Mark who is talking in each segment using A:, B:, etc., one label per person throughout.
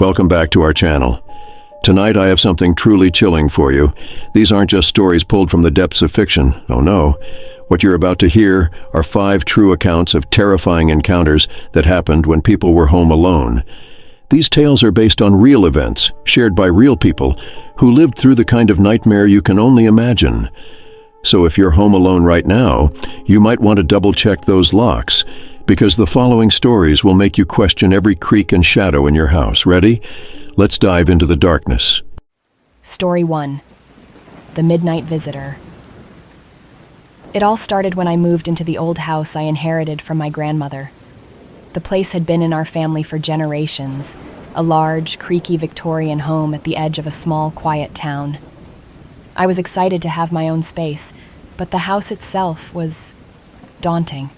A: Welcome back to our channel. Tonight I have something truly chilling for you. These aren't just stories pulled from the depths of fiction. Oh no. What you're about to hear are 5 true accounts of terrifying encounters that happened when people were home alone. These tales are based on real events, shared by real people who lived through the kind of nightmare you can only imagine. So if you're home alone right now, you might want to double-check those locks, because the following stories will make you question every creak and shadow in your house. Ready? Let's dive into the darkness.
B: Story 1. The Midnight Visitor. It all started when I moved into the old house I inherited from my grandmother. The place had been in our family for generations, a large, creaky Victorian home at the edge of a small, quiet town. I was excited to have my own space, but the house itself was daunting.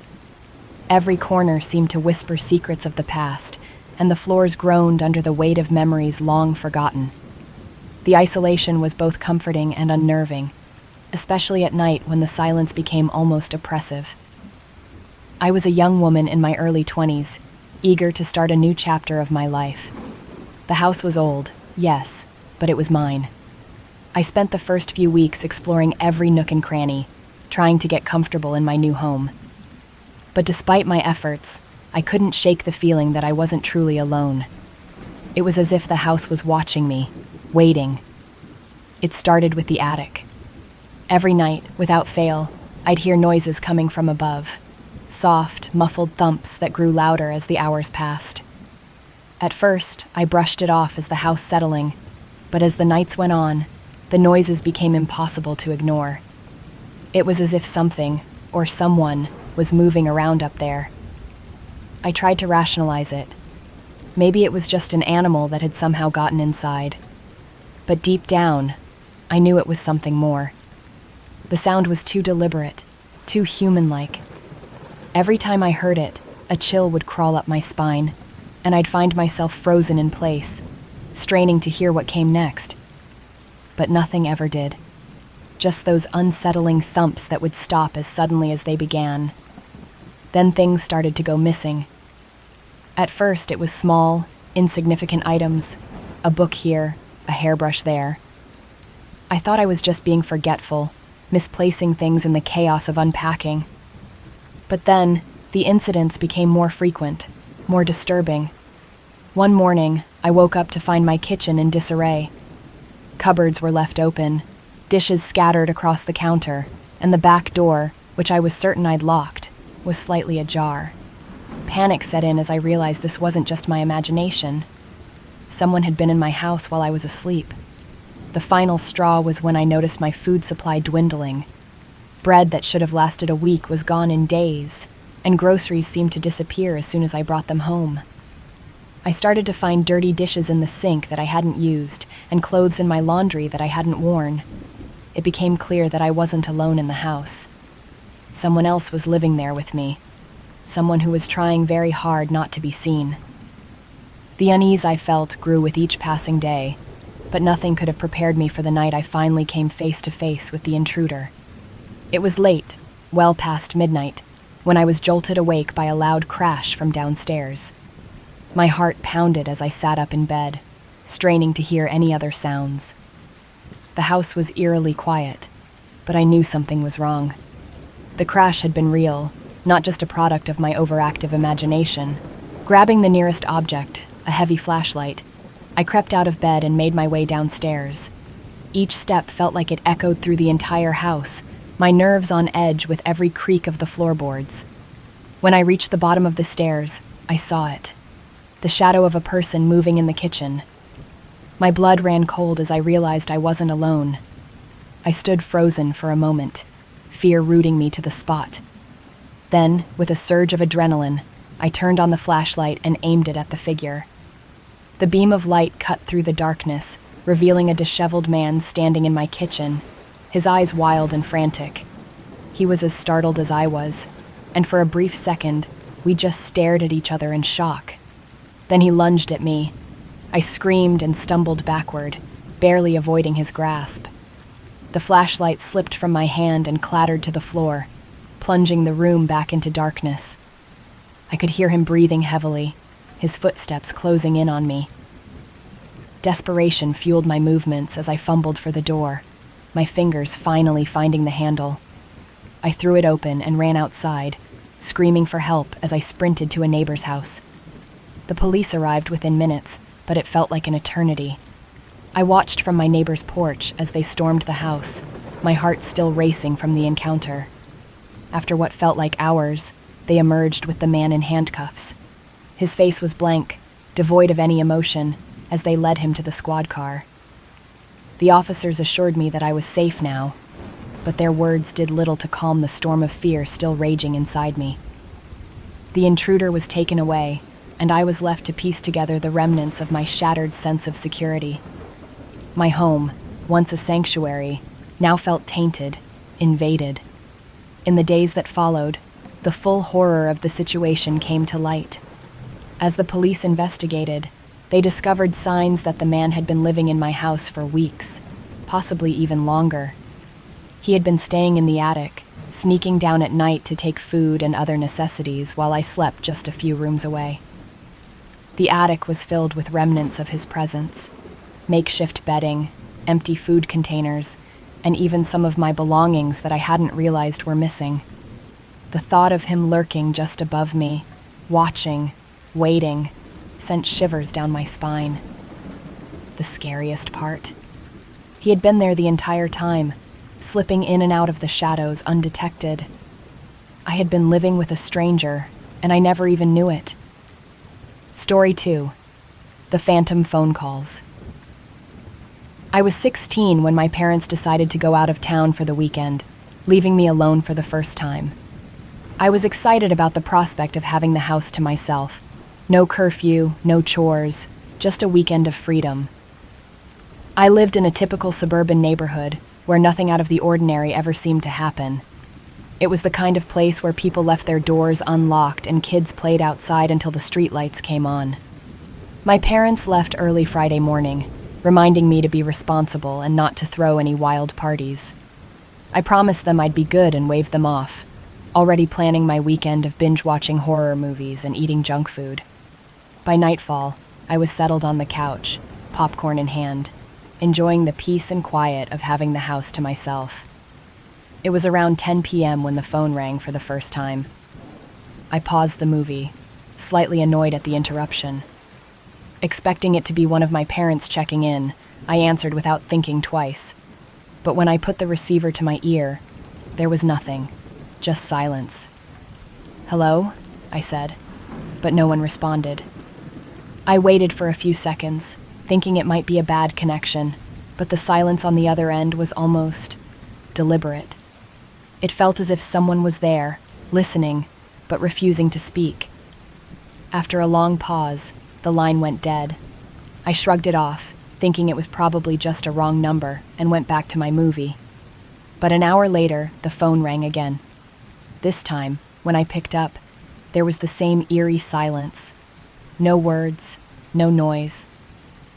B: Every corner seemed to whisper secrets of the past, and the floors groaned under the weight of memories long forgotten. The isolation was both comforting and unnerving, especially at night when the silence became almost oppressive. I was a young woman in my early 20s, eager to start a new chapter of my life. The house was old, yes, but it was mine. I spent the first few weeks exploring every nook and cranny, trying to get comfortable in my new home. But despite my efforts, I couldn't shake the feeling that I wasn't truly alone. It was as if the house was watching me, waiting. It started with the attic. Every night, without fail, I'd hear noises coming from above. Soft, muffled thumps that grew louder as the hours passed. At first, I brushed it off as the house settling, but as the nights went on, the noises became impossible to ignore. It was as if something, or someone, was moving around up there. I tried to rationalize it. Maybe it was just an animal that had somehow gotten inside. But deep down, I knew it was something more. The sound was too deliberate, too human-like. Every time I heard it, a chill would crawl up my spine, and I'd find myself frozen in place, straining to hear what came next. But nothing ever did. Just those unsettling thumps that would stop as suddenly as they began. Then things started to go missing. At first, it was small, insignificant items, a book here, a hairbrush there. I thought I was just being forgetful, misplacing things in the chaos of unpacking. But then, the incidents became more frequent, more disturbing. One morning, I woke up to find my kitchen in disarray. Cupboards were left open, dishes scattered across the counter, and the back door, which I was certain I'd locked, was slightly ajar. Panic set in as I realized this wasn't just my imagination. Someone had been in my house while I was asleep. The final straw was when I noticed my food supply dwindling. Bread that should have lasted a week was gone in days, and groceries seemed to disappear as soon as I brought them home. I started to find dirty dishes in the sink that I hadn't used, and clothes in my laundry that I hadn't worn. It became clear that I wasn't alone in the house. Someone else was living there with me. Someone who was trying very hard not to be seen. The unease I felt grew with each passing day, but nothing could have prepared me for the night I finally came face to face with the intruder. It was late, well past midnight, when I was jolted awake by a loud crash from downstairs. My heart pounded as I sat up in bed, straining to hear any other sounds. The house was eerily quiet, but I knew something was wrong. The crash had been real, not just a product of my overactive imagination. Grabbing the nearest object, a heavy flashlight, I crept out of bed and made my way downstairs. Each step felt like it echoed through the entire house, my nerves on edge with every creak of the floorboards. When I reached the bottom of the stairs, I saw it. The shadow of a person moving in the kitchen. My blood ran cold as I realized I wasn't alone. I stood frozen for a moment, fear rooting me to the spot. Then, with a surge of adrenaline, I turned on the flashlight and aimed it at the figure. The beam of light cut through the darkness, revealing a disheveled man standing in my kitchen, his eyes wild and frantic. He was as startled as I was, and for a brief second, we just stared at each other in shock. Then he lunged at me. I screamed and stumbled backward, barely avoiding his grasp. The flashlight slipped from my hand and clattered to the floor, plunging the room back into darkness. I could hear him breathing heavily, his footsteps closing in on me. Desperation fueled my movements as I fumbled for the door, my fingers finally finding the handle. I threw it open and ran outside, screaming for help as I sprinted to a neighbor's house. The police arrived within minutes, but it felt like an eternity. I watched from my neighbor's porch as they stormed the house, my heart still racing from the encounter. After what felt like hours, they emerged with the man in handcuffs. His face was blank, devoid of any emotion, as they led him to the squad car. The officers assured me that I was safe now, but their words did little to calm the storm of fear still raging inside me. The intruder was taken away, and I was left to piece together the remnants of my shattered sense of security. My home, once a sanctuary, now felt tainted, invaded. In the days that followed, the full horror of the situation came to light. As the police investigated, they discovered signs that the man had been living in my house for weeks, possibly even longer. He had been staying in the attic, sneaking down at night to take food and other necessities while I slept just a few rooms away. The attic was filled with remnants of his presence: makeshift bedding, empty food containers, and even some of my belongings that I hadn't realized were missing. The thought of him lurking just above me, watching, waiting, sent shivers down my spine. The scariest part: he had been there the entire time, slipping in and out of the shadows undetected. I had been living with a stranger, and I never even knew it. Story 2. The Phantom Phone Calls. I was 16 when my parents decided to go out of town for the weekend, leaving me alone for the first time. I was excited about the prospect of having the house to myself. No curfew, no chores, just a weekend of freedom. I lived in a typical suburban neighborhood where nothing out of the ordinary ever seemed to happen. It was the kind of place where people left their doors unlocked and kids played outside until the streetlights came on. My parents left early Friday morning, reminding me to be responsible and not to throw any wild parties. I promised them I'd be good and waved them off, already planning my weekend of binge-watching horror movies and eating junk food. By nightfall, I was settled on the couch, popcorn in hand, enjoying the peace and quiet of having the house to myself. It was around 10 p.m. when the phone rang for the first time. I paused the movie, slightly annoyed at the interruption. Expecting it to be one of my parents checking in, I answered without thinking twice. But when I put the receiver to my ear, there was nothing, just silence. "Hello?" I said, but no one responded. I waited for a few seconds, thinking it might be a bad connection, but the silence on the other end was almost deliberate. It felt as if someone was there, listening, but refusing to speak. After a long pause, the line went dead. I shrugged it off, thinking it was probably just a wrong number, and went back to my movie. But an hour later, the phone rang again. This time, when I picked up, there was the same eerie silence. No words, no noise.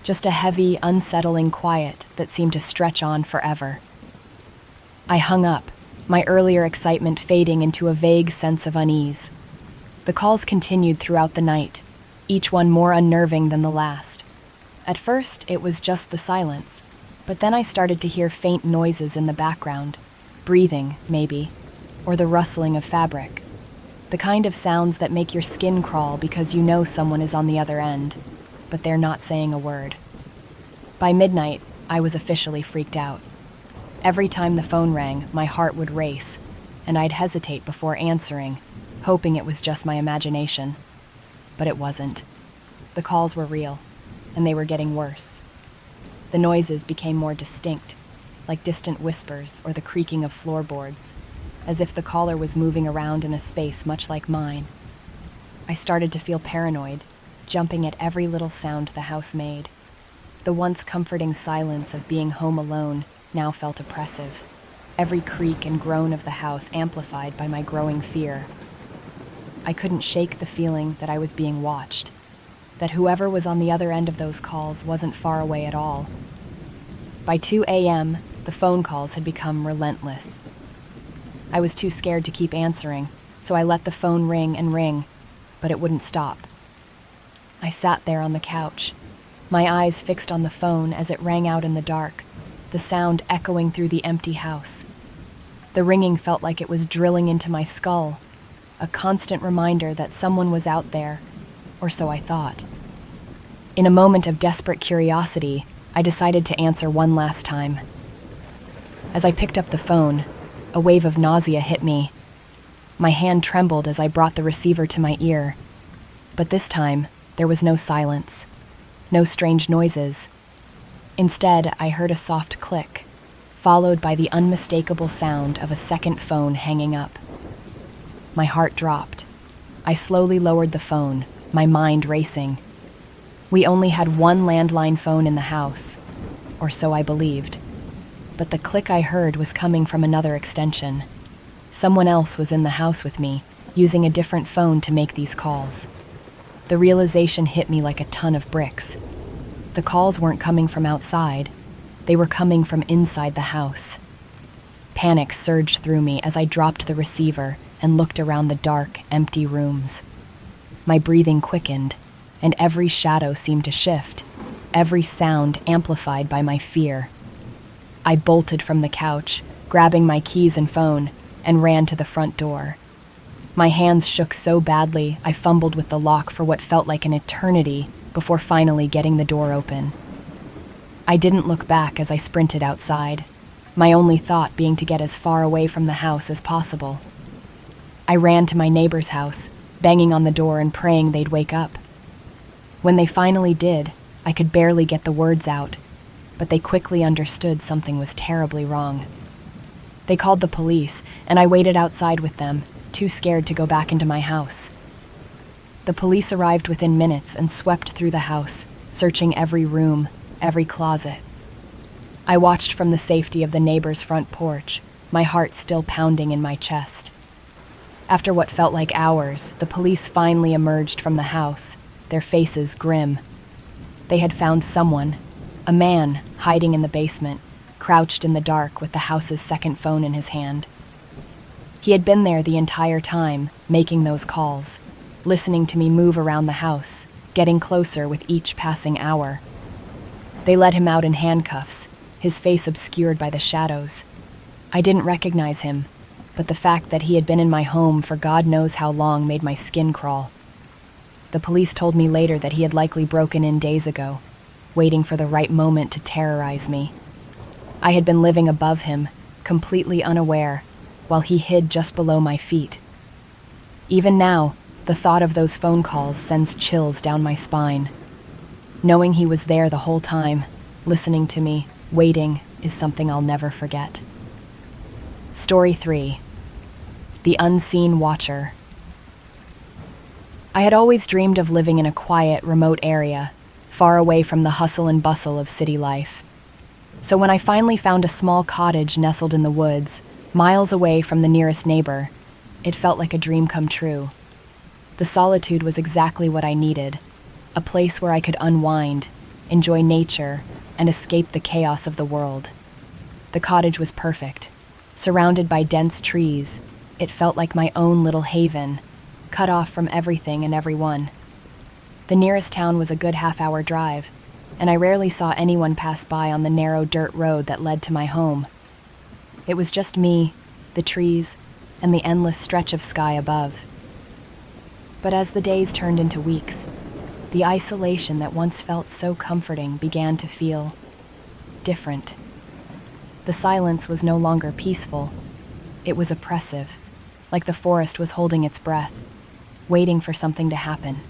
B: Just a heavy, unsettling quiet that seemed to stretch on forever. I hung up, my earlier excitement fading into a vague sense of unease. The calls continued throughout the night, each one more unnerving than the last. At first, it was just the silence, but then I started to hear faint noises in the background, breathing, maybe, or the rustling of fabric. The kind of sounds that make your skin crawl because you know someone is on the other end, but they're not saying a word. By midnight, I was officially freaked out. Every time the phone rang, my heart would race, and I'd hesitate before answering, hoping it was just my imagination. But it wasn't. The calls were real, and they were getting worse. The noises became more distinct, like distant whispers or the creaking of floorboards, as if the caller was moving around in a space much like mine. I started to feel paranoid, jumping at every little sound the house made. The once comforting silence of being home alone now felt oppressive, every creak and groan of the house amplified by my growing fear. I couldn't shake the feeling that I was being watched, that whoever was on the other end of those calls wasn't far away at all. By 2 a.m., the phone calls had become relentless. I was too scared to keep answering, so I let the phone ring and ring, but it wouldn't stop. I sat there on the couch, my eyes fixed on the phone as it rang out in the dark, the sound echoing through the empty house. The ringing felt like it was drilling into my skull, a constant reminder that someone was out there, or so I thought. In a moment of desperate curiosity, I decided to answer one last time. As I picked up the phone, a wave of nausea hit me. My hand trembled as I brought the receiver to my ear. But this time, there was no silence, no strange noises. Instead, I heard a soft click, followed by the unmistakable sound of a second phone hanging up. My heart dropped. I slowly lowered the phone, my mind racing. We only had one landline phone in the house, or so I believed. But the click I heard was coming from another extension. Someone else was in the house with me, using a different phone to make these calls. The realization hit me like a ton of bricks. The calls weren't coming from outside. They were coming from inside the house. Panic surged through me as I dropped the receiver and looked around the dark, empty rooms. My breathing quickened, and every shadow seemed to shift, every sound amplified by my fear. I bolted from the couch, grabbing my keys and phone, and ran to the front door. My hands shook so badly, I fumbled with the lock for what felt like an eternity before finally getting the door open. I didn't look back as I sprinted outside, my only thought being to get as far away from the house as possible. I ran to my neighbor's house, banging on the door and praying they'd wake up. When they finally did, I could barely get the words out, but they quickly understood something was terribly wrong. They called the police, and I waited outside with them, too scared to go back into my house. The police arrived within minutes and swept through the house, searching every room, every closet. I watched from the safety of the neighbor's front porch, my heart still pounding in my chest. After what felt like hours, the police finally emerged from the house, their faces grim. They had found someone, a man hiding in the basement, crouched in the dark with the house's second phone in his hand. He had been there the entire time, making those calls, listening to me move around the house, getting closer with each passing hour. They let him out in handcuffs, his face obscured by the shadows. I didn't recognize him, but the fact that he had been in my home for God knows how long made my skin crawl. The police told me later that he had likely broken in days ago, waiting for the right moment to terrorize me. I had been living above him, completely unaware, while he hid just below my feet. Even now, the thought of those phone calls sends chills down my spine. Knowing he was there the whole time, listening to me, waiting, is something I'll never forget. Story 3. The Unseen Watcher. I had always dreamed of living in a quiet, remote area, far away from the hustle and bustle of city life. So when I finally found a small cottage nestled in the woods, miles away from the nearest neighbor, it felt like a dream come true. The solitude was exactly what I needed, a place where I could unwind, enjoy nature, and escape the chaos of the world. The cottage was perfect. Surrounded by dense trees, it felt like my own little haven, cut off from everything and everyone. The nearest town was a good half-hour drive, and I rarely saw anyone pass by on the narrow dirt road that led to my home. It was just me, the trees, and the endless stretch of sky above. But as the days turned into weeks, the isolation that once felt so comforting began to feel different. The silence was no longer peaceful. It was oppressive, like the forest was holding its breath, waiting for something to happen.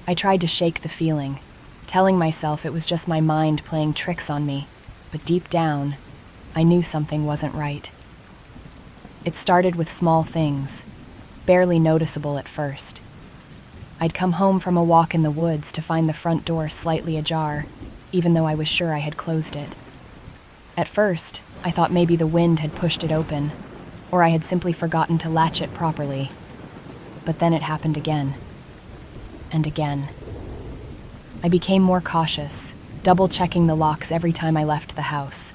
B: I tried to shake the feeling, telling myself it was just my mind playing tricks on me, but deep down, I knew something wasn't right. It started with small things, barely noticeable at first. I'd come home from a walk in the woods to find the front door slightly ajar, even though I was sure I had closed it. At first, I thought maybe the wind had pushed it open, or I had simply forgotten to latch it properly. But then it happened again. And again. I became more cautious, double-checking the locks every time I left the house.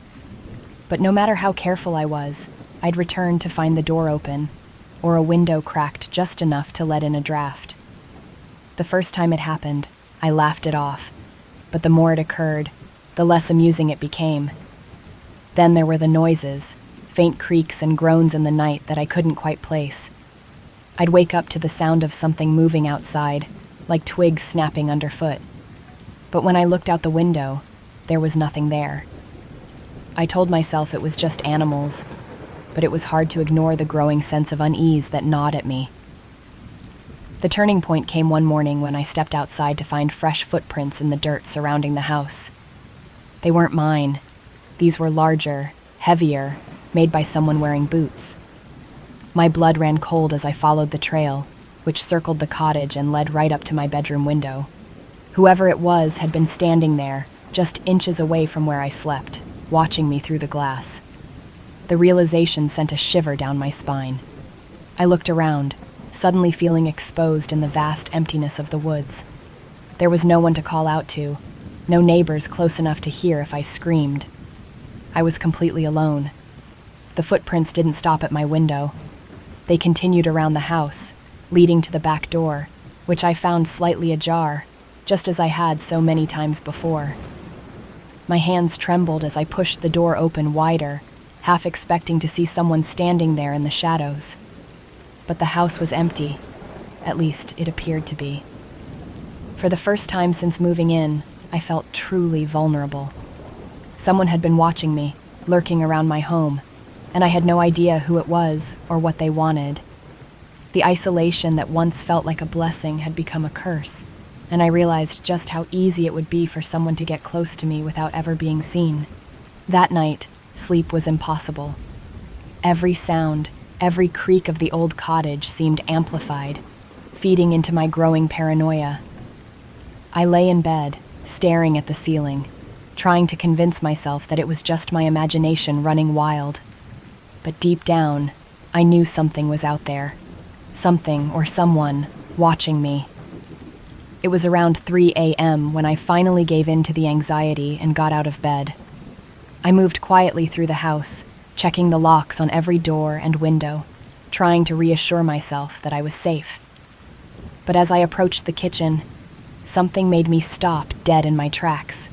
B: But no matter how careful I was, I'd return to find the door open, or a window cracked just enough to let in a draft. The first time it happened, I laughed it off. but the more it occurred, the less amusing it became. Then there were the noises, faint creaks and groans in the night that I couldn't quite place. I'd wake up to the sound of something moving outside, like twigs snapping underfoot. But when I looked out the window, there was nothing there. I told myself it was just animals, but it was hard to ignore the growing sense of unease that gnawed at me. The turning point came one morning when I stepped outside to find fresh footprints in the dirt surrounding the house. They weren't mine. These were larger, heavier, made by someone wearing boots. My blood ran cold as I followed the trail, which circled the cottage and led right up to my bedroom window. Whoever it was had been standing there, just inches away from where I slept, watching me through the glass. The realization sent a shiver down my spine. I looked around, suddenly feeling exposed in the vast emptiness of the woods. There was no one to call out to, no neighbors close enough to hear if I screamed. I was completely alone. The footprints didn't stop at my window. They continued around the house, leading to the back door, which I found slightly ajar, just as I had so many times before. My hands trembled as I pushed the door open wider, half expecting to see someone standing there in the shadows. But the house was empty. At least, it appeared to be. For the first time since moving in, I felt truly vulnerable. Someone had been watching me, lurking around my home, and I had no idea who it was or what they wanted. The isolation that once felt like a blessing had become a curse, and I realized just how easy it would be for someone to get close to me without ever being seen. That night, sleep was impossible. Every sound, every creak of the old cottage seemed amplified, feeding into my growing paranoia. I lay in bed, staring at the ceiling, trying to convince myself that it was just my imagination running wild. But deep down, I knew something was out there. Something or someone watching me. It was around 3 a.m. when I finally gave in to the anxiety and got out of bed. I moved quietly through the house, checking the locks on every door and window, trying to reassure myself that I was safe. But as I approached the kitchen, something made me stop dead in my tracks.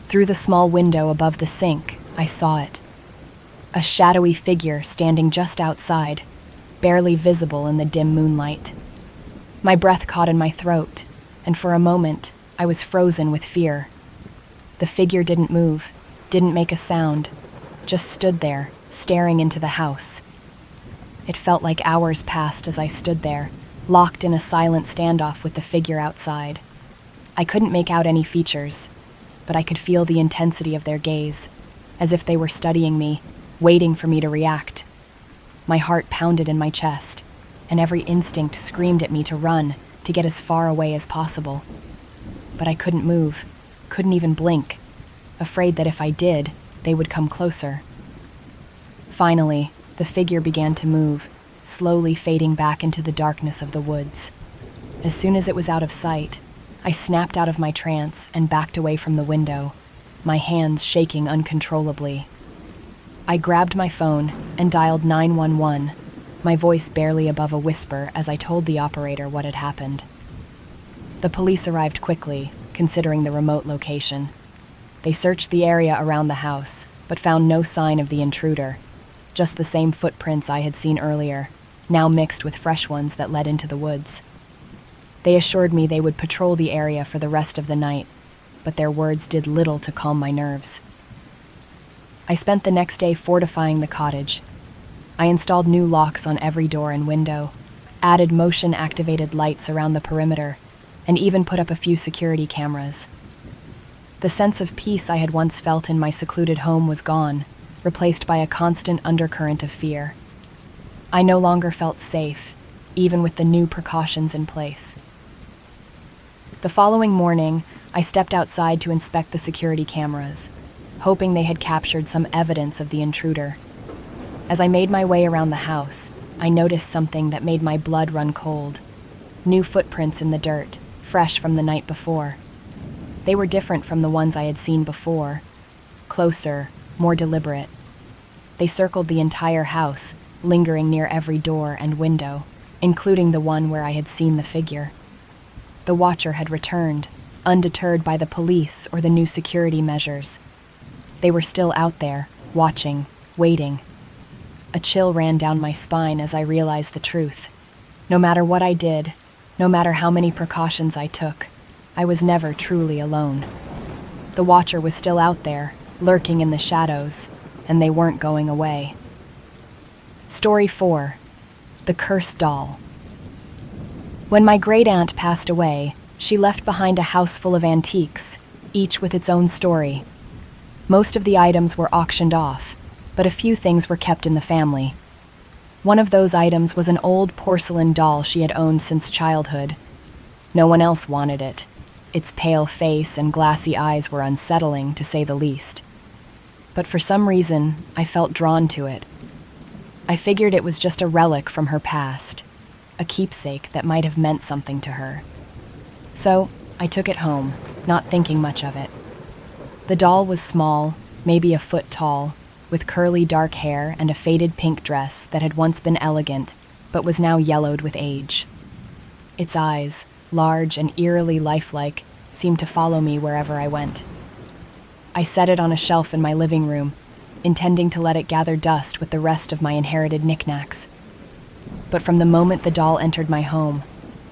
B: Through the small window above the sink, I saw it. A shadowy figure standing just outside, barely visible in the dim moonlight. My breath caught in my throat, and for a moment, I was frozen with fear. The figure didn't move, didn't make a sound, just stood there, staring into the house. It felt like hours passed as I stood there, locked in a silent standoff with the figure outside. I couldn't make out any features, but I could feel the intensity of their gaze, as if they were studying me, waiting for me to react. My heart pounded in my chest, and every instinct screamed at me to run, to get as far away as possible. But I couldn't move, couldn't even blink, afraid that if I did, they would come closer. Finally, the figure began to move, slowly fading back into the darkness of the woods. As soon as it was out of sight, I snapped out of my trance and backed away from the window, my hands shaking uncontrollably. I grabbed my phone and dialed 911, my voice barely above a whisper as I told the operator what had happened. The police arrived quickly, considering the remote location. They searched the area around the house, but found no sign of the intruder, just the same footprints I had seen earlier, now mixed with fresh ones that led into the woods. They assured me they would patrol the area for the rest of the night, but their words did little to calm my nerves. I spent the next day fortifying the cottage. I installed new locks on every door and window, added motion-activated lights around the perimeter, and even put up a few security cameras. The sense of peace I had once felt in my secluded home was gone, replaced by a constant undercurrent of fear. I no longer felt safe, even with the new precautions in place. The following morning, I stepped outside to inspect the security cameras, hoping they had captured some evidence of the intruder. As I made my way around the house, I noticed something that made my blood run cold. New footprints in the dirt, fresh from the night before. They were different from the ones I had seen before, closer, more deliberate. They circled the entire house, lingering near every door and window, including the one where I had seen the figure. The watcher had returned, undeterred by the police or the new security measures. They were still out there, watching, waiting. A chill ran down my spine as I realized the truth. No matter what I did, no matter how many precautions I took, I was never truly alone. The Watcher was still out there, lurking in the shadows, and they weren't going away. Story 4. The Cursed Doll. When my great-aunt passed away, she left behind a house full of antiques, each with its own story. Most of the items were auctioned off, but a few things were kept in the family. One of those items was an old porcelain doll she had owned since childhood. No one else wanted it. Its pale face and glassy eyes were unsettling, to say the least. But for some reason, I felt drawn to it. I figured it was just a relic from her past, a keepsake that might have meant something to her. So, I took it home, not thinking much of it. The doll was small, maybe a foot tall, with curly dark hair and a faded pink dress that had once been elegant, but was now yellowed with age. Its eyes, large and eerily lifelike, seemed to follow me wherever I went. I set it on a shelf in my living room, intending to let it gather dust with the rest of my inherited knickknacks. But from the moment the doll entered my home,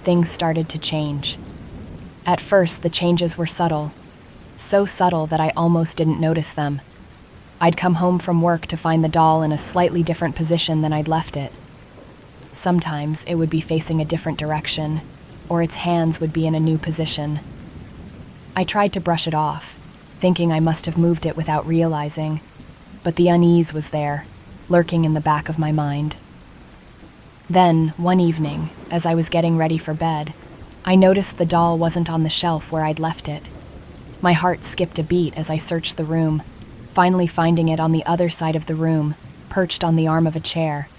B: things started to change. At first, the changes were subtle, so subtle that I almost didn't notice them. I'd come home from work to find the doll in a slightly different position than I'd left it. Sometimes it would be facing a different direction, or its hands would be in a new position. I tried to brush it off, thinking I must have moved it without realizing, but the unease was there, lurking in the back of my mind. Then, one evening, as I was getting ready for bed, I noticed the doll wasn't on the shelf where I'd left it. My heart skipped a beat as I searched the room, finally finding it on the other side of the room, perched on the arm of a chair.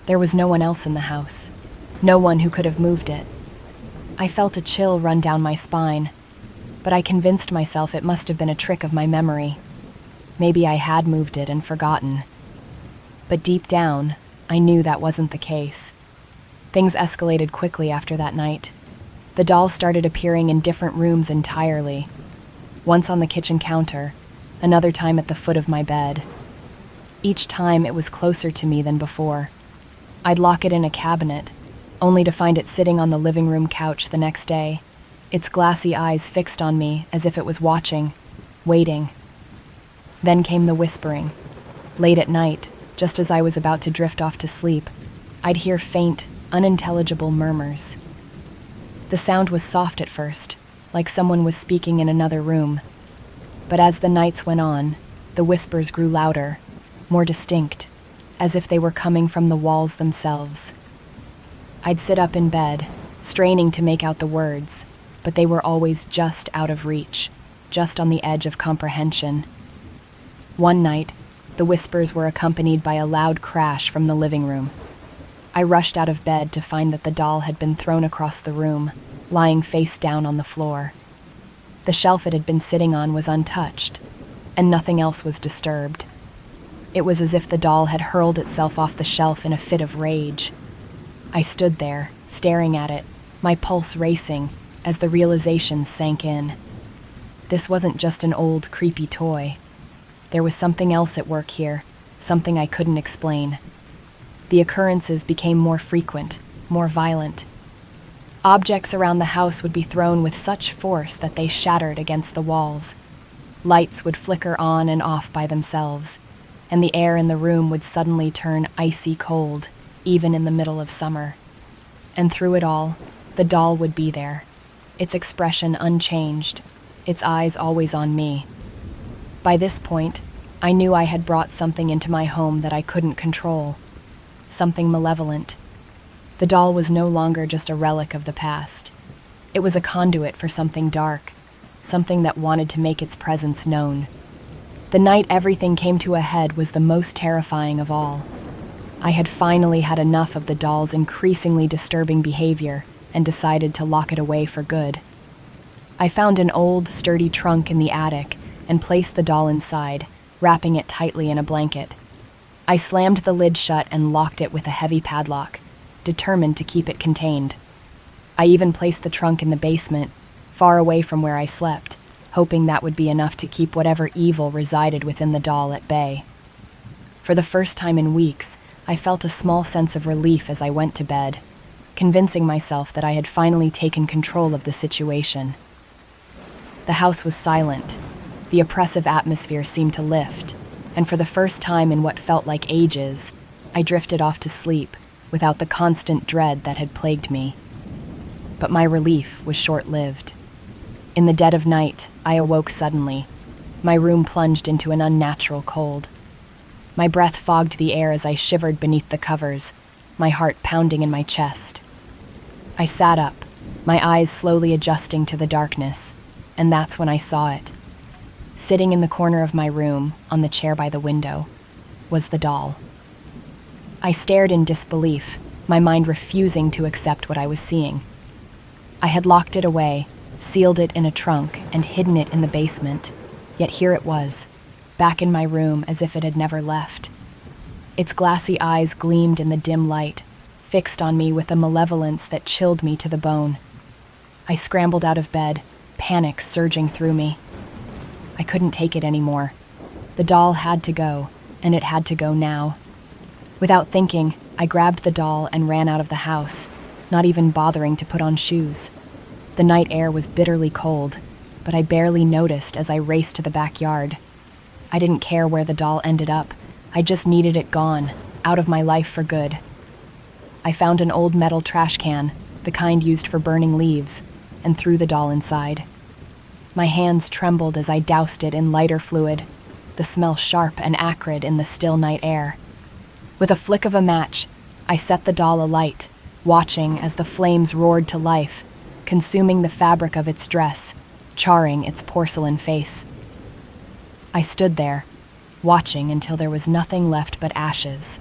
B: There was no one else in the house, no one who could have moved it. I felt a chill run down my spine, but I convinced myself it must have been a trick of my memory. Maybe I had moved it and forgotten. But deep down, I knew that wasn't the case. Things escalated quickly after that night. The doll started appearing in different rooms entirely. Once on the kitchen counter, another time at the foot of my bed. Each time it was closer to me than before. I'd lock it in a cabinet, only to find it sitting on the living room couch the next day, its glassy eyes fixed on me as if it was watching, waiting. Then came the whispering. Late at night, just as I was about to drift off to sleep, I'd hear faint, unintelligible murmurs. The sound was soft at first, like someone was speaking in another room. But as the nights went on, the whispers grew louder, more distinct, as if they were coming from the walls themselves. I'd sit up in bed, straining to make out the words, but they were always just out of reach, just on the edge of comprehension. One night, the whispers were accompanied by a loud crash from the living room. I rushed out of bed to find that the doll had been thrown across the room, lying face down on the floor. The shelf it had been sitting on was untouched, and nothing else was disturbed. It was as if the doll had hurled itself off the shelf in a fit of rage. I stood there, staring at it, my pulse racing, as the realization sank in. This wasn't just an old, creepy toy. There was something else at work here, something I couldn't explain. The occurrences became more frequent, more violent. Objects around the house would be thrown with such force that they shattered against the walls. Lights would flicker on and off by themselves, and the air in the room would suddenly turn icy cold, even in the middle of summer. And through it all, the doll would be there, its expression unchanged, its eyes always on me. By this point, I knew I had brought something into my home that I couldn't control, something malevolent. The doll was no longer just a relic of the past. It was a conduit for something dark, something that wanted to make its presence known. The night everything came to a head was the most terrifying of all. I had finally had enough of the doll's increasingly disturbing behavior and decided to lock it away for good. I found an old, sturdy trunk in the attic and placed the doll inside, wrapping it tightly in a blanket. I slammed the lid shut and locked it with a heavy padlock, determined to keep it contained. I even placed the trunk in the basement, far away from where I slept, hoping that would be enough to keep whatever evil resided within the doll at bay. For the first time in weeks, I felt a small sense of relief as I went to bed, convincing myself that I had finally taken control of the situation. The house was silent. The oppressive atmosphere seemed to lift, and for the first time in what felt like ages, I drifted off to sleep without the constant dread that had plagued me. But my relief was short-lived. In the dead of night, I awoke suddenly. My room plunged into an unnatural cold. My breath fogged the air as I shivered beneath the covers, my heart pounding in my chest. I sat up, my eyes slowly adjusting to the darkness, and that's when I saw it. Sitting in the corner of my room, on the chair by the window, was the doll. I stared in disbelief, my mind refusing to accept what I was seeing. I had locked it away, sealed it in a trunk, and hidden it in the basement, yet here it was, back in my room as if it had never left. Its glassy eyes gleamed in the dim light, fixed on me with a malevolence that chilled me to the bone. I scrambled out of bed, panic surging through me. I couldn't take it anymore. The doll had to go, and it had to go now. Without thinking, I grabbed the doll and ran out of the house, not even bothering to put on shoes. The night air was bitterly cold, but I barely noticed as I raced to the backyard. I didn't care where the doll ended up. I just needed it gone, out of my life for good. I found an old metal trash can, the kind used for burning leaves, and threw the doll inside. My hands trembled as I doused it in lighter fluid, the smell sharp and acrid in the still night air. With a flick of a match, I set the doll alight, watching as the flames roared to life, consuming the fabric of its dress, charring its porcelain face. I stood there, watching until there was nothing left but ashes.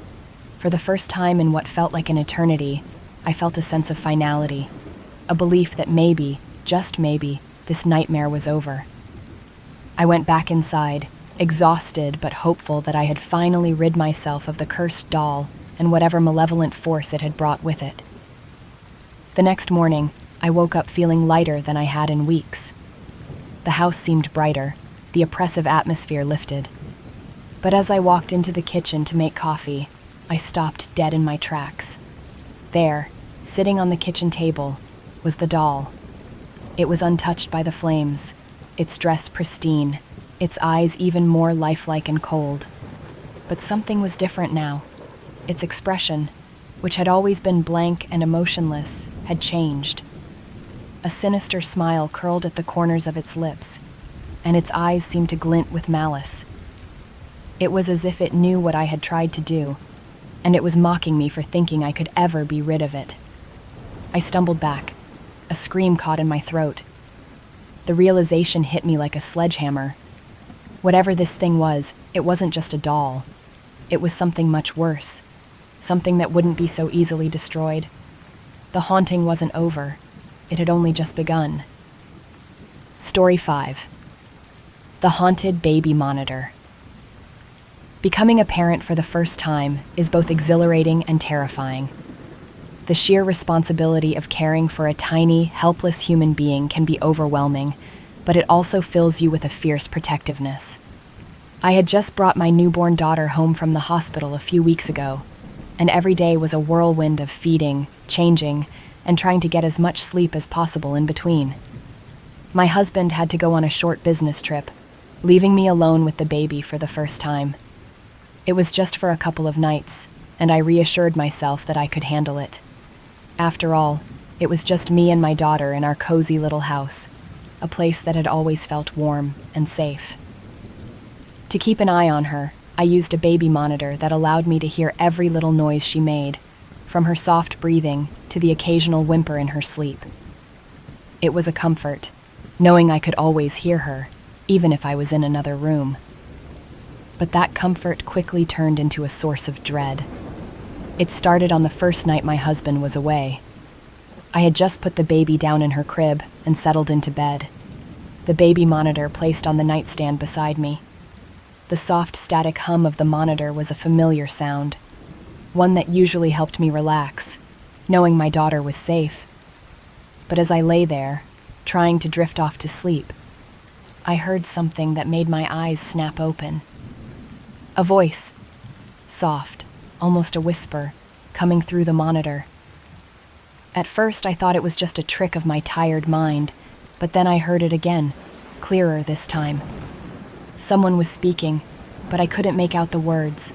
B: For the first time in what felt like an eternity, I felt a sense of finality, a belief that maybe, just maybe, this nightmare was over. I went back inside, exhausted but hopeful that I had finally rid myself of the cursed doll and whatever malevolent force it had brought with it. The next morning, I woke up feeling lighter than I had in weeks. The house seemed brighter, the oppressive atmosphere lifted. But as I walked into the kitchen to make coffee, I stopped dead in my tracks. There, sitting on the kitchen table, was the doll. It was untouched by the flames, its dress pristine, its eyes even more lifelike and cold. But something was different now. Its expression, which had always been blank and emotionless, had changed. A sinister smile curled at the corners of its lips, and its eyes seemed to glint with malice. It was as if it knew what I had tried to do, and it was mocking me for thinking I could ever be rid of it. I stumbled back. A scream caught in my throat. The realization hit me like a sledgehammer. Whatever this thing was, it wasn't just a doll. It was something much worse, something that wouldn't be so easily destroyed. The haunting wasn't over. It had only just begun. Story 5. The Haunted Baby Monitor. Becoming a parent for the first time is both exhilarating and terrifying. The sheer responsibility of caring for a tiny, helpless human being can be overwhelming, but it also fills you with a fierce protectiveness. I had just brought my newborn daughter home from the hospital a few weeks ago, and every day was a whirlwind of feeding, changing, and trying to get as much sleep as possible in between. My husband had to go on a short business trip, leaving me alone with the baby for the first time. It was just for a couple of nights, and I reassured myself that I could handle it. After all, it was just me and my daughter in our cozy little house, a place that had always felt warm and safe. To keep an eye on her, I used a baby monitor that allowed me to hear every little noise she made, from her soft breathing to the occasional whimper in her sleep. It was a comfort, knowing I could always hear her, even if I was in another room. But that comfort quickly turned into a source of dread. It started on the first night my husband was away. I had just put the baby down in her crib and settled into bed. The baby monitor placed on the nightstand beside me. The soft static hum of the monitor was a familiar sound, one that usually helped me relax, knowing my daughter was safe. But as I lay there, trying to drift off to sleep, I heard something that made my eyes snap open. A voice, soft, almost a whisper, coming through the monitor. At first, I thought it was just a trick of my tired mind, but then I heard it again, clearer this time. Someone was speaking, but I couldn't make out the words.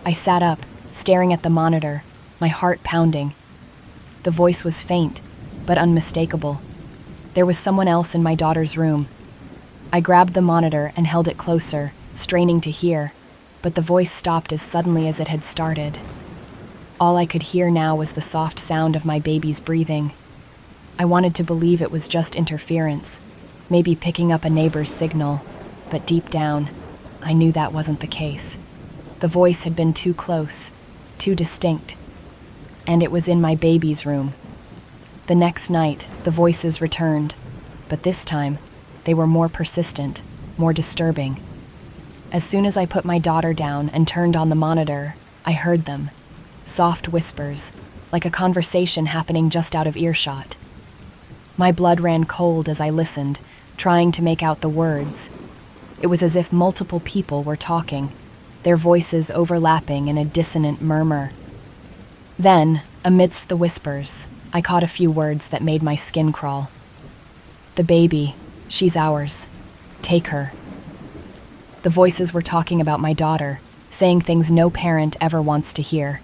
B: I sat up, staring at the monitor, my heart pounding. The voice was faint, but unmistakable. There was someone else in my daughter's room. I grabbed the monitor and held it closer, straining to hear, but the voice stopped as suddenly as it had started. All I could hear now was the soft sound of my baby's breathing. I wanted to believe it was just interference, maybe picking up a neighbor's signal, but deep down, I knew that wasn't the case. The voice had been too close, too distinct, and it was in my baby's room. The next night, the voices returned, but this time, they were more persistent, more disturbing. As soon as I put my daughter down and turned on the monitor, I heard them. Soft whispers, like a conversation happening just out of earshot. My blood ran cold as I listened, trying to make out the words. It was as if multiple people were talking, their voices overlapping in a dissonant murmur. Then, amidst the whispers, I caught a few words that made my skin crawl. "The baby, she's ours. Take her." The voices were talking about my daughter, saying things no parent ever wants to hear.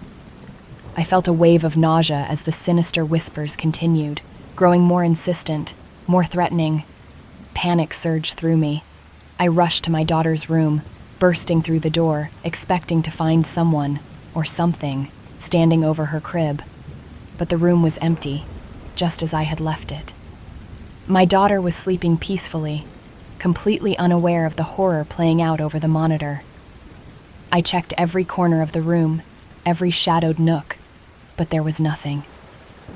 B: I felt a wave of nausea as the sinister whispers continued, growing more insistent, more threatening. Panic surged through me. I rushed to my daughter's room, bursting through the door, expecting to find someone, or something, standing over her crib. But the room was empty, just as I had left it. My daughter was sleeping peacefully, completely unaware of the horror playing out over the monitor. I checked every corner of the room, every shadowed nook, but there was nothing.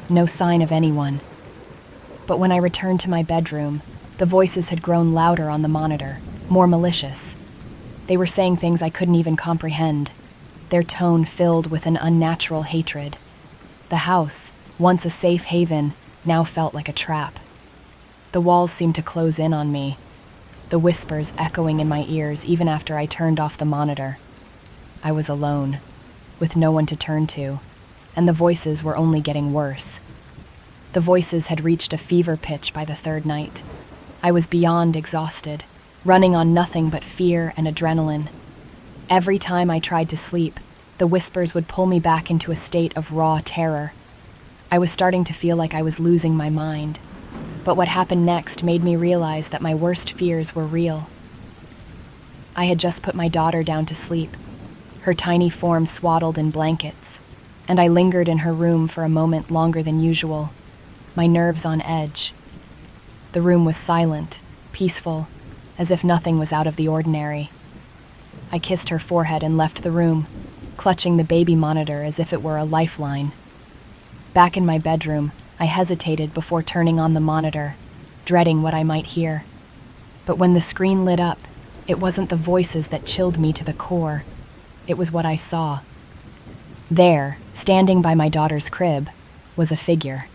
B: No sign of anyone. But when I returned to my bedroom, the voices had grown louder on the monitor, more malicious. They were saying things I couldn't even comprehend, their tone filled with an unnatural hatred. The house, once a safe haven, now felt like a trap. The walls seemed to close in on me, the whispers echoing in my ears even after I turned off the monitor. I was alone, with no one to turn to, and the voices were only getting worse. The voices had reached a fever pitch by the third night. I was beyond exhausted, running on nothing but fear and adrenaline. Every time I tried to sleep, the whispers would pull me back into a state of raw terror. I was starting to feel like I was losing my mind. But what happened next made me realize that my worst fears were real. I had just put my daughter down to sleep, her tiny form swaddled in blankets, and I lingered in her room for a moment longer than usual, my nerves on edge. The room was silent, peaceful, as if nothing was out of the ordinary. I kissed her forehead and left the room, clutching the baby monitor as if it were a lifeline. Back in my bedroom, I hesitated before turning on the monitor, dreading what I might hear. But when the screen lit up, it wasn't the voices that chilled me to the core. It was what I saw. There, standing by my daughter's crib, was a figure.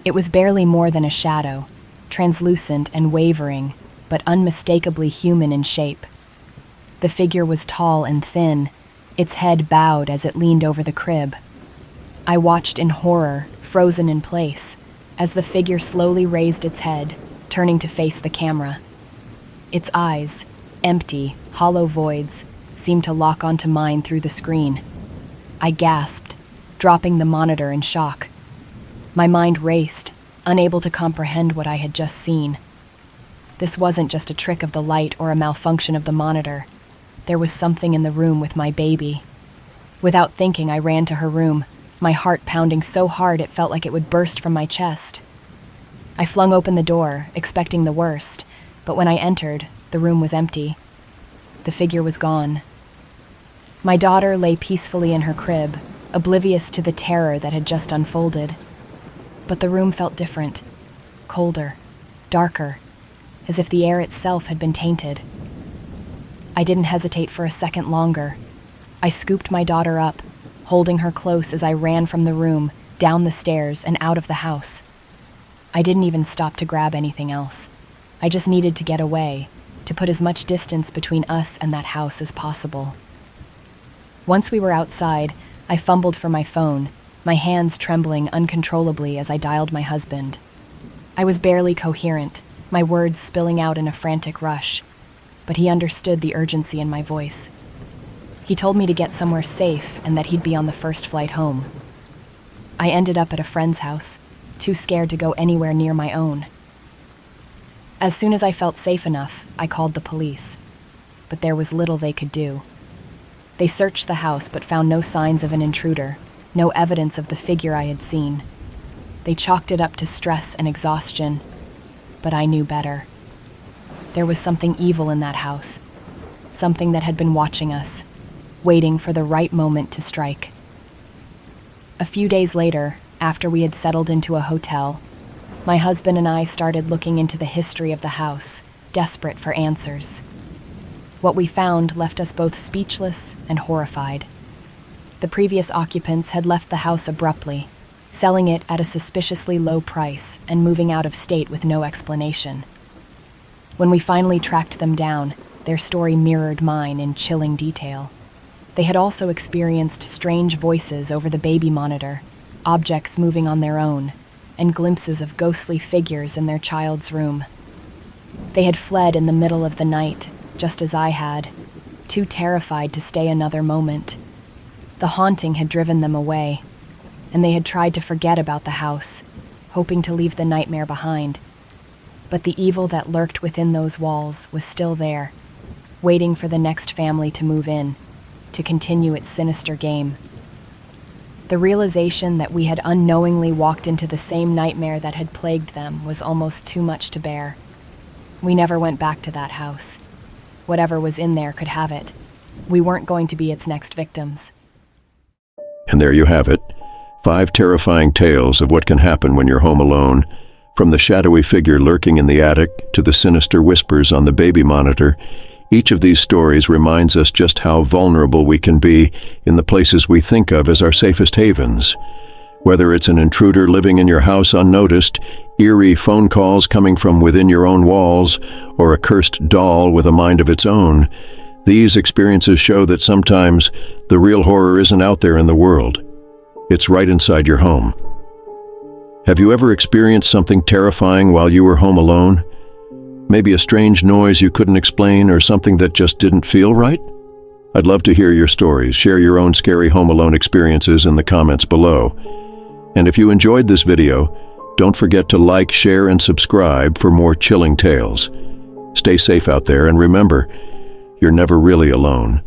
B: It was barely more than a shadow, translucent and wavering, but unmistakably human in shape. The figure was tall and thin, its head bowed as it leaned over the crib. I watched in horror, frozen in place, as the figure slowly raised its head, turning to face the camera. Its eyes, empty, hollow voids, seemed to lock onto mine through the screen. I gasped, dropping the monitor in shock. My mind raced, unable to comprehend what I had just seen. This wasn't just a trick of the light or a malfunction of the monitor. There was something in the room with my baby. Without thinking, I ran to her room, my heart pounding so hard it felt like it would burst from my chest. I flung open the door, expecting the worst, but when I entered, the room was empty. The figure was gone. My daughter lay peacefully in her crib, oblivious to the terror that had just unfolded. But the room felt different, colder, darker, as if the air itself had been tainted. I didn't hesitate for a second longer. I scooped my daughter up, holding her close as I ran from the room, down the stairs, and out of the house. I didn't even stop to grab anything else. I just needed to get away, to put as much distance between us and that house as possible. Once we were outside, I fumbled for my phone, my hands trembling uncontrollably as I dialed my husband. I was barely coherent, my words spilling out in a frantic rush, but he understood the urgency in my voice. He told me to get somewhere safe and that he'd be on the first flight home. I ended up at a friend's house, too scared to go anywhere near my own. As soon as I felt safe enough, I called the police, but there was little they could do. They searched the house but found no signs of an intruder, no evidence of the figure I had seen. They chalked it up to stress and exhaustion, but I knew better. There was something evil in that house, something that had been watching us, waiting for the right moment to strike. A few days later, after we had settled into a hotel, my husband and I started looking into the history of the house, desperate for answers. What we found left us both speechless and horrified. The previous occupants had left the house abruptly, selling it at a suspiciously low price and moving out of state with no explanation. When we finally tracked them down, their story mirrored mine in chilling detail. They had also experienced strange voices over the baby monitor, objects moving on their own, and glimpses of ghostly figures in their child's room. They had fled in the middle of the night, just as I had, too terrified to stay another moment. The haunting had driven them away, and they had tried to forget about the house, hoping to leave the nightmare behind. But the evil that lurked within those walls was still there, waiting for the next family to move in, to continue its sinister game. The realization that we had unknowingly walked into the same nightmare that had plagued them was almost too much to bear. We never went back to that house. Whatever was in there could have it. We weren't going to be its next victims.
A: And there you have it. 5 terrifying tales of what can happen when you're home alone. From the shadowy figure lurking in the attic to the sinister whispers on the baby monitor, each of these stories reminds us just how vulnerable we can be in the places we think of as our safest havens. Whether it's an intruder living in your house unnoticed, eerie phone calls coming from within your own walls, or a cursed doll with a mind of its own, these experiences show that sometimes the real horror isn't out there in the world. It's right inside your home. Have you ever experienced something terrifying while you were home alone? Maybe a strange noise you couldn't explain or something that just didn't feel right? I'd love to hear your stories. Share your own scary home alone experiences in the comments below. And if you enjoyed this video, don't forget to like, share, and subscribe for more chilling tales. Stay safe out there, and remember, you're never really alone.